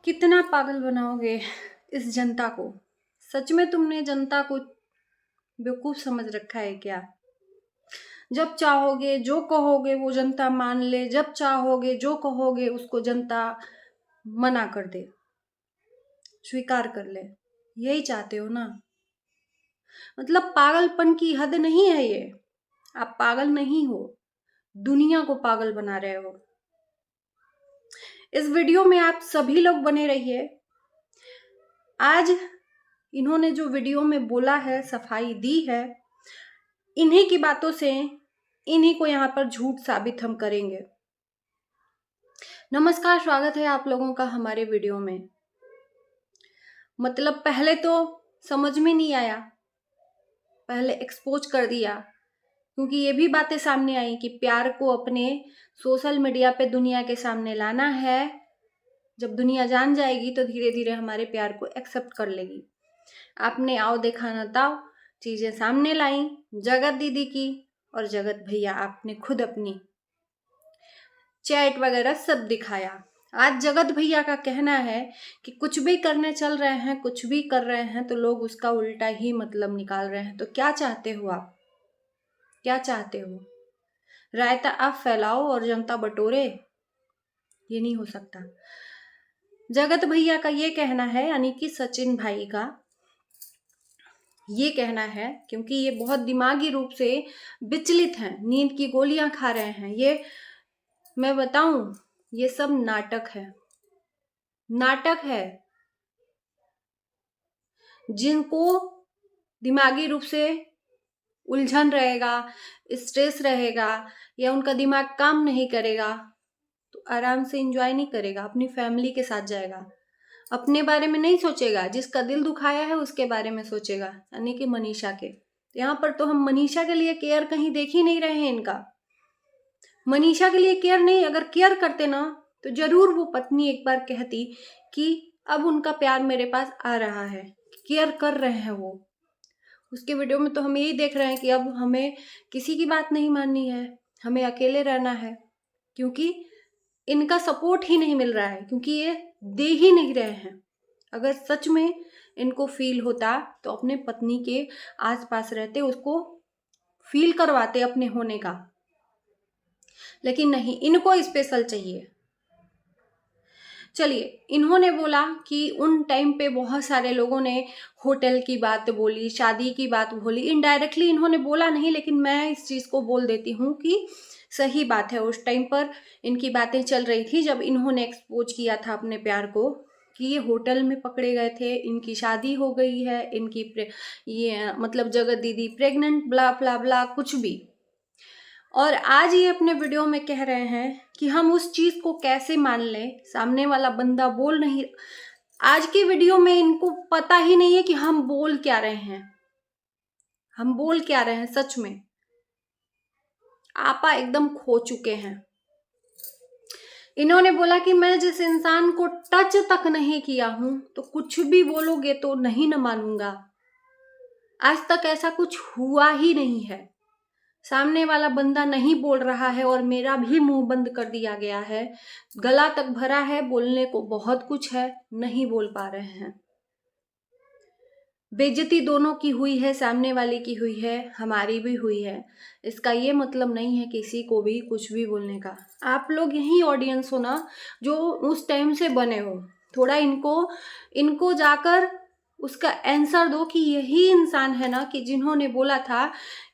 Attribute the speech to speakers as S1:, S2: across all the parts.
S1: कितना पागल बनाओगे इस जनता को। सच में तुमने जनता को बेवकूफ समझ रखा है क्या? जब चाहोगे जो कहोगे वो जनता मान ले, जब चाहोगे जो कहोगे उसको जनता मना कर दे, स्वीकार कर ले। यही चाहते हो ना? मतलब पागलपन की हद नहीं है ये। आप पागल नहीं हो, दुनिया को पागल बना रहे हो। इस वीडियो में आप सभी लोग बने रहिए। आज इन्होंने जो वीडियो में बोला है, सफाई दी है, इन्हीं की बातों से इन्हीं को यहाँ पर झूठ साबित हम करेंगे। नमस्कार, स्वागत है आप लोगों का हमारे वीडियो में। मतलब पहले तो समझ में नहीं आया, पहले एक्सपोज कर दिया, क्योंकि ये भी बातें सामने आई कि प्यार को अपने सोशल मीडिया पे दुनिया के सामने लाना है। जब दुनिया जान जाएगी तो धीरे धीरे हमारे प्यार को एक्सेप्ट कर लेगी। आपने आओ देखा ना ताओ चीजें सामने लाई, जगत दीदी की और जगत भैया आपने खुद अपनी चैट वगैरह सब दिखाया। आज जगत भैया का कहना है कि कुछ भी करने चल रहे हैं, कुछ भी कर रहे हैं तो लोग उसका उल्टा ही मतलब निकाल रहे हैं। तो क्या चाहते हो आप? क्या चाहते हो? रायता आप फैलाओ और जनता बटोरे? ये नहीं हो सकता। जगत भैया का ये कहना है, यानी कि सचिन भाई का ये कहना है, क्योंकि ये बहुत दिमागी रूप से विचलित हैं, नींद की गोलियां खा रहे हैं। ये मैं बताऊं, ये सब नाटक है। नाटक है। जिनको दिमागी रूप से उलझन रहेगा, स्ट्रेस रहेगा, या उनका दिमाग काम नहीं करेगा तो आराम से एंजॉय नहीं करेगा, अपनी फैमिली के साथ जाएगा, अपने बारे में नहीं सोचेगा। जिसका दिल दुखाया है उसके बारे में सोचेगा, यानी कि मनीषा के। यहाँ पर तो हम मनीषा के लिए केयर कहीं देख ही नहीं रहे हैं इनका। मनीषा के लिए केयर नहीं, अगर केयर करते ना तो जरूर वो पत्नी एक बार कहती कि अब उनका प्यार मेरे पास आ रहा है, केयर कर रहे हैं वो। उसके वीडियो में तो हम यही देख रहे हैं कि अब हमें किसी की बात नहीं माननी है, हमें अकेले रहना है, क्योंकि इनका सपोर्ट ही नहीं मिल रहा है, क्योंकि ये दे ही नहीं रहे हैं। अगर सच में इनको फील होता तो अपने पत्नी के आसपास रहते, उसको फील करवाते अपने होने का। लेकिन नहीं, इनको स्पेशल चाहिए। चलिए, इन्होंने बोला कि उन टाइम पे बहुत सारे लोगों ने होटल की बात बोली, शादी की बात बोली। इनडायरेक्टली इन्होंने बोला नहीं, लेकिन मैं इस चीज़ को बोल देती हूँ कि सही बात है। उस टाइम पर इनकी बातें चल रही थी जब इन्होंने एक्सपोज किया था अपने प्यार को, कि ये होटल में पकड़े गए थे, इनकी शादी हो गई है, इनकी ये मतलब जगत दीदी प्रेग्नेंट, ब्ला ब्ला ब्ला कुछ भी। और आज ये अपने वीडियो में कह रहे हैं कि हम उस चीज को कैसे मान लें, सामने वाला बंदा बोल नहीं। आज की वीडियो में इनको पता ही नहीं है कि हम बोल क्या रहे हैं, हम बोल क्या रहे हैं। सच में आपा एकदम खो चुके हैं। इन्होंने बोला कि मैं जिस इंसान को टच तक नहीं किया हूं तो कुछ भी बोलोगे तो नहीं न मानूंगा। आज तक ऐसा कुछ हुआ ही नहीं है। सामने वाला बंदा नहीं बोल रहा है और मेरा भी मुंह बंद कर दिया गया है, गला तक भरा है, बोलने को बहुत कुछ है, नहीं बोल पा रहे हैं। बेइज्जती दोनों की हुई है, सामने वाले की हुई है, हमारी भी हुई है। इसका ये मतलब नहीं है किसी को भी कुछ भी बोलने का। आप लोग यही ऑडियंस हो ना जो उस टाइम से बने हो। थोड़ा इनको जाकर उसका आंसर दो कि यही इंसान है ना कि जिन्होंने बोला था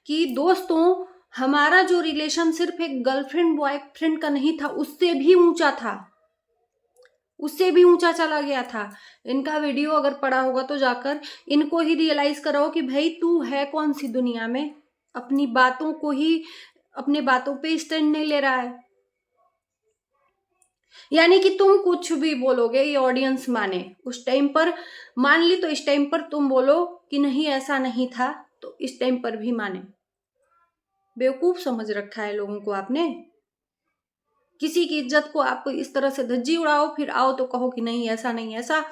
S1: कि दोस्तों हमारा जो रिलेशन सिर्फ एक गर्लफ्रेंड बॉयफ्रेंड का नहीं था, उससे भी ऊंचा था, उससे भी ऊंचा चला गया था। इनका वीडियो अगर पड़ा होगा तो जाकर इनको ही रियलाइज कराओ कि भाई तू है कौन सी दुनिया में, अपनी बातों को ही, अपने बातों पे स्टैंड नहीं ले रहा है। यानी कि तुम कुछ भी बोलोगे ये ऑडियंस माने। उस टाइम पर मान ली तो इस टाइम पर तुम बोलो कि नहीं ऐसा नहीं था तो इस टाइम पर भी माने। बेवकूफ समझ रखा है लोगों को आपने। किसी की इज्जत को आप इस तरह से धज्जी उड़ाओ, फिर आओ तो कहो कि नहीं ऐसा नहीं ऐसा।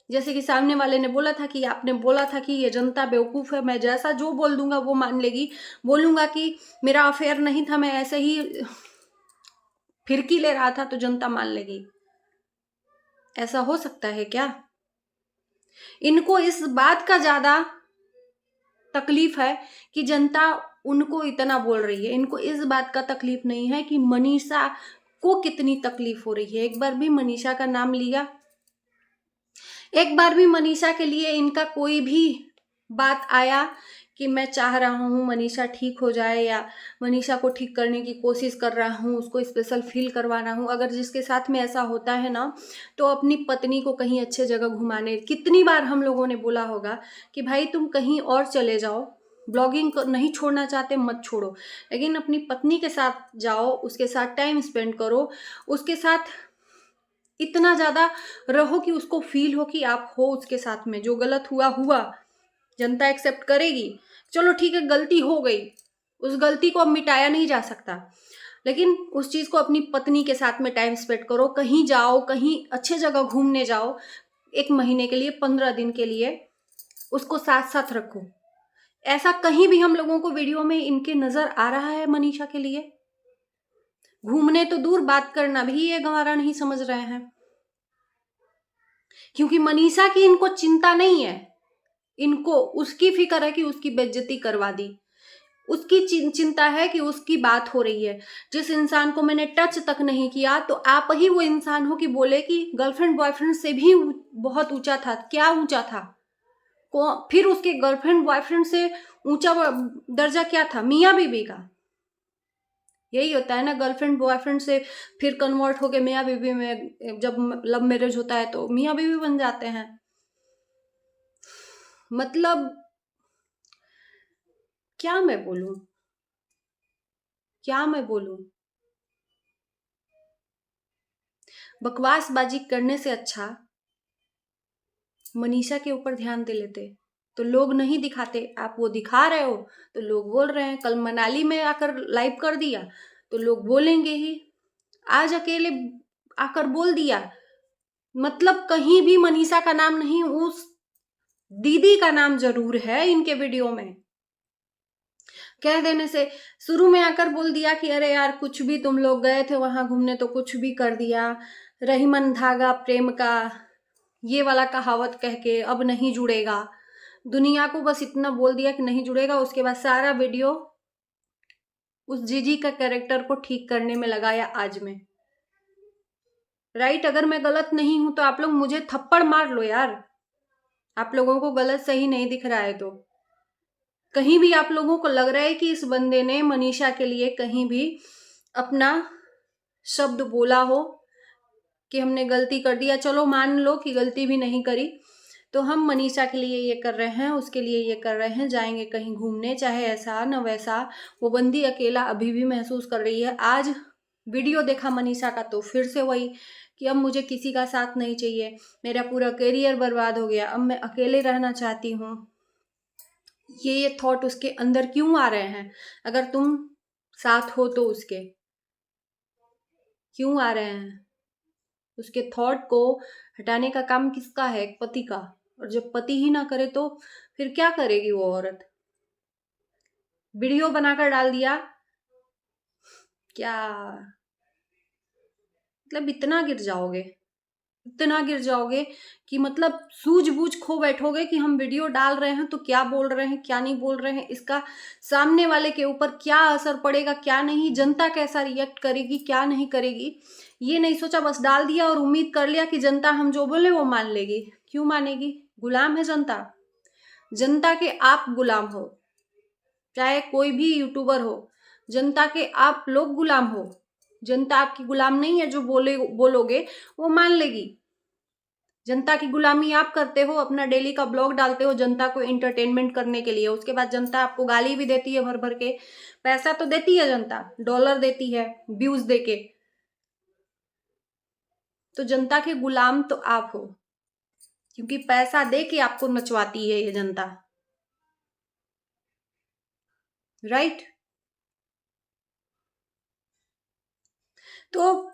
S1: जैसे कि सामने वाले ने बोला था कि आपने बोला था कि ये जनता बेवकूफ है, मैं जैसा जो बोल दूंगा वो मान लेगी। बोलूंगा कि मेरा अफेयर नहीं था, मैं ऐसे ही फिरकी ले रहा था तो जनता मान लेगी। ऐसा हो सकता है क्या? इनको इस बात का ज्यादा तकलीफ है कि जनता उनको इतना बोल रही है, इनको इस बात का तकलीफ नहीं है कि मनीषा को कितनी तकलीफ हो रही है। एक बार भी मनीषा का नाम लिया, एक बार भी मनीषा के लिए इनका कोई भी बात आया कि मैं चाह रहा हूँ मनीषा ठीक हो जाए, या मनीषा को ठीक करने की कोशिश कर रहा हूँ, उसको स्पेशल फील करवा रहा हूँ। अगर जिसके साथ में ऐसा होता है ना, तो अपनी पत्नी को कहीं अच्छे जगह घुमाने, कितनी बार हम लोगों ने बोला होगा कि भाई तुम कहीं और चले जाओ, ब्लॉगिंग नहीं छोड़ना चाहते मत छोड़ो, लेकिन अपनी पत्नी के साथ जाओ, उसके साथ टाइम स्पेंड करो, उसके साथ इतना ज्यादा रहो कि उसको फील हो कि आप हो उसके साथ में। जो गलत हुआ हुआ, जनता एक्सेप्ट करेगी, चलो ठीक है गलती हो गई, उस गलती को अब मिटाया नहीं जा सकता, लेकिन उस चीज को अपनी पत्नी के साथ में टाइम स्पेंड करो, कहीं जाओ, कहीं अच्छे जगह घूमने जाओ, 1 महीने के लिए, 15 दिन के लिए उसको साथ साथ रखो। ऐसा कहीं भी हम लोगों को वीडियो में इनके नजर आ रहा है मनीषा के लिए? घूमने तो दूर, बात करना भी ये गंवारा नहीं समझ रहे हैं, क्योंकि मनीषा की इनको चिंता नहीं है। इनको उसकी फिक्र है कि उसकी बेइज्जती करवा दी, उसकी चिंता है कि उसकी बात हो रही है। जिस इंसान को मैंने टच तक नहीं किया, तो आप ही वो इंसान हो कि बोले कि गर्लफ्रेंड बॉयफ्रेंड से भी बहुत ऊंचा था। क्या ऊंचा था? फिर उसके गर्लफ्रेंड बॉयफ्रेंड से ऊंचा दर्जा क्या था? मियाँ बीबी का। यही होता है ना, गर्लफ्रेंड बॉयफ्रेंड से फिर कन्वर्ट होके मियाँ बीबी में, जब लव मैरिज होता है तो मियाँ बीबी बन जाते हैं। मतलब क्या मैं बोलूं, क्या मैं बोलूं? बकवासबाजी करने से अच्छा मनीषा के ऊपर ध्यान दे लेते, तो लोग नहीं दिखाते। आप वो दिखा रहे हो तो लोग बोल रहे हैं। कल मनाली में आकर लाइव कर दिया तो लोग बोलेंगे ही, आज अकेले आकर बोल दिया, मतलब कहीं भी मनीषा का नाम नहीं, उस दीदी का नाम जरूर है इनके वीडियो में। कह देने से, शुरू में आकर बोल दिया कि अरे यार कुछ भी, तुम लोग गए थे वहां घूमने तो कुछ भी कर दिया, रही मन धागा प्रेम का, ये वाला कहावत कह के अब नहीं जुड़ेगा। दुनिया को बस इतना बोल दिया कि नहीं जुड़ेगा। उसके बाद सारा वीडियो उस जीजी का कैरेक्टर को ठीक करने में लगाया आज में। राइट, अगर मैं गलत नहीं हूं तो आप लोग मुझे थप्पड़ मार लो यार, आप लोगों को गलत सही नहीं दिख रहा है तो। कहीं भी आप लोगों को लग रहा है कि इस बंदे ने मनीषा के लिए कहीं भी अपना शब्द बोला हो कि हमने गलती कर दिया, चलो मान लो कि गलती भी नहीं करी, तो हम मनीषा के लिए ये कर रहे हैं, उसके लिए ये कर रहे हैं, जाएंगे कहीं घूमने, चाहे ऐसा न वैसा। वो बंदी अकेला अभी भी महसूस कर रही है। आज वीडियो देखा मनीषा का तो फिर से वही कि अब मुझे किसी का साथ नहीं चाहिए, मेरा पूरा करियर बर्बाद हो गया, अब मैं अकेले रहना चाहती हूँ। ये थॉट उसके अंदर क्यों आ रहे हैं? अगर तुम साथ हो तो उसके क्यों आ रहे हैं? उसके थॉट को हटाने का काम किसका है? एक पति का। और जब पति ही ना करे तो फिर क्या करेगी वो औरत? वीडियो बनाकर डाल दिया, क्या मतलब इतना गिर जाओगे, इतना गिर जाओगे कि मतलब सूझबूझ खो बैठोगे कि हम वीडियो डाल रहे हैं तो क्या बोल रहे हैं, क्या नहीं बोल रहे हैं, इसका सामने वाले के ऊपर क्या असर पड़ेगा, क्या नहीं, जनता कैसा रिएक्ट करेगी, क्या नहीं करेगी, ये नहीं सोचा, बस डाल दिया और उम्मीद कर लिया कि जनता हम जो बोले वो मान लेगी। क्यों मानेगी? गुलाम है जनता, जनता के आप गुलाम हो, चाहे कोई भी यूट्यूबर हो, जनता के आप लोग गुलाम हो। जनता आपकी गुलाम नहीं है, जो बोलोगे वो मान लेगी। जनता की गुलामी आप करते हो, अपना डेली का ब्लॉग डालते हो जनता को एंटरटेनमेंट करने के लिए, उसके बाद जनता आपको गाली भी देती है भर भर के। पैसा तो देती है जनता, डॉलर देती है व्यूज देके, तो जनता के गुलाम तो आप हो, क्योंकि पैसा दे के आपको नचवाती है ये जनता। राइट? तो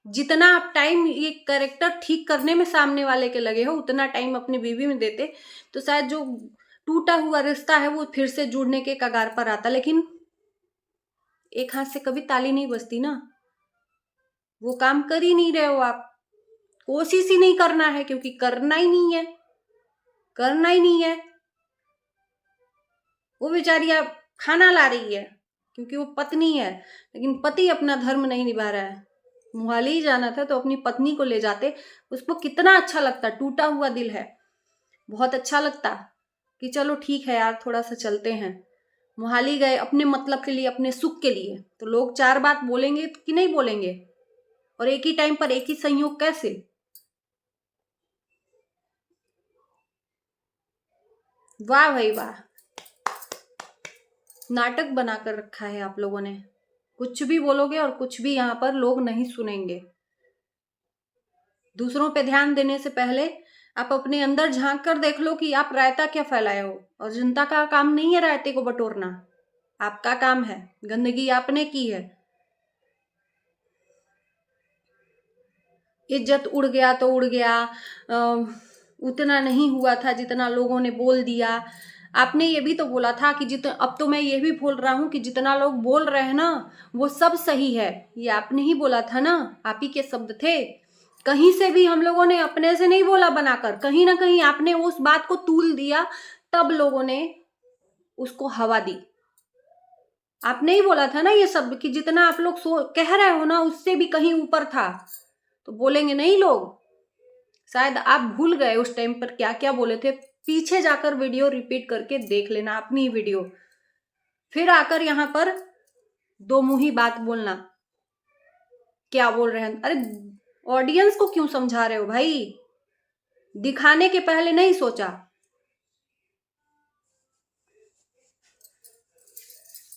S1: जितना आप टाइम ये कैरेक्टर ठीक करने में सामने वाले के लगे हो, उतना टाइम अपनी बीवी में देते तो शायद जो टूटा हुआ रिश्ता है वो फिर से जुड़ने के कगार पर आता। लेकिन एक हाथ से कभी ताली नहीं बजती ना, वो काम कर ही नहीं रहे हो आप। कोशिश ही नहीं करना है, क्योंकि करना ही नहीं है, करना ही नहीं है। वो बेचारी अब खाना ला रही है क्योंकि वो पत्नी है, लेकिन पति अपना धर्म नहीं निभा रहा है। मोहाली ही जाना था तो अपनी पत्नी को ले जाते, उसको कितना अच्छा लगता। टूटा हुआ दिल है, बहुत अच्छा लगता कि चलो ठीक है यार, थोड़ा सा चलते हैं। मोहाली गए अपने मतलब के लिए, अपने सुख के लिए, तो लोग चार बात बोलेंगे कि नहीं बोलेंगे, और एक ही टाइम पर एक ही संयोग कैसे। वाह भाई वाह, नाटक बनाकर रखा है आप लोगों ने। कुछ भी बोलोगे और कुछ भी यहाँ पर लोग नहीं सुनेंगे। दूसरों पे ध्यान देने से पहले आप अपने अंदर झांक कर देख लो कि आप रायता क्या फैलाए हो। और जनता का काम नहीं है रायते को बटोरना, आपका काम है। गंदगी आपने की है। इज्जत उड़ गया तो उड़ गया, उतना नहीं हुआ था जितना लोगों ने बोल दिया। आपने ये भी तो बोला था कि अब तो मैं ये भी बोल रहा हूं कि जितना लोग बोल रहे हैं ना वो सब सही है। ये आपने ही बोला था ना, आप ही के शब्द थे। कहीं से भी हम लोगों ने अपने से नहीं बोला बनाकर, कहीं ना कहीं आपने उस बात को तूल दिया, तब लोगों ने उसको हवा दी। आपने ही बोला था ना ये सब कि जितना आप लोग कह रहे हो ना उससे भी कहीं ऊपर था, तो बोलेंगे नहीं लोग। शायद आप भूल गए उस टाइम पर क्या क्या बोले थे। पीछे जाकर वीडियो रिपीट करके देख लेना, अपनी वीडियो, फिर आकर यहां पर दो मुंही बात बोलना। क्या बोल रहे हैं? अरे ऑडियंस को क्यों समझा रहे हो भाई? दिखाने के पहले नहीं सोचा?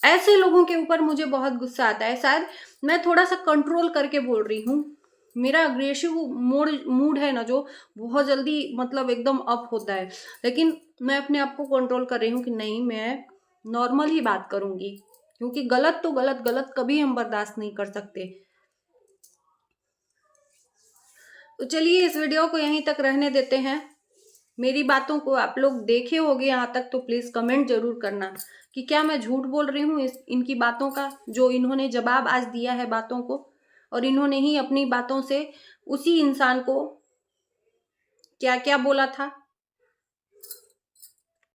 S1: ऐसे लोगों के ऊपर मुझे बहुत गुस्सा आता है। शायद मैं थोड़ा सा कंट्रोल करके बोल रही हूँ। मेरा अग्रेसिव मूड है ना जो, बहुत जल्दी मतलब एकदम अप होता है, लेकिन मैं अपने आप को कंट्रोल कर रही हूँ कि नहीं, मैं नॉर्मल ही बात करूंगी, क्योंकि गलत तो गलत, गलत कभी हम बर्दाश्त नहीं कर सकते। तो चलिए इस वीडियो को यहीं तक रहने देते हैं। मेरी बातों को आप लोग देखे होंगे यहाँ तक तो प्लीज कमेंट जरूर करना कि क्या मैं झूठ बोल रही हूँ इनकी बातों का, जो इन्होंने जवाब आज दिया है बातों को, और इन्होंने ही अपनी बातों से उसी इंसान को क्या क्या बोला था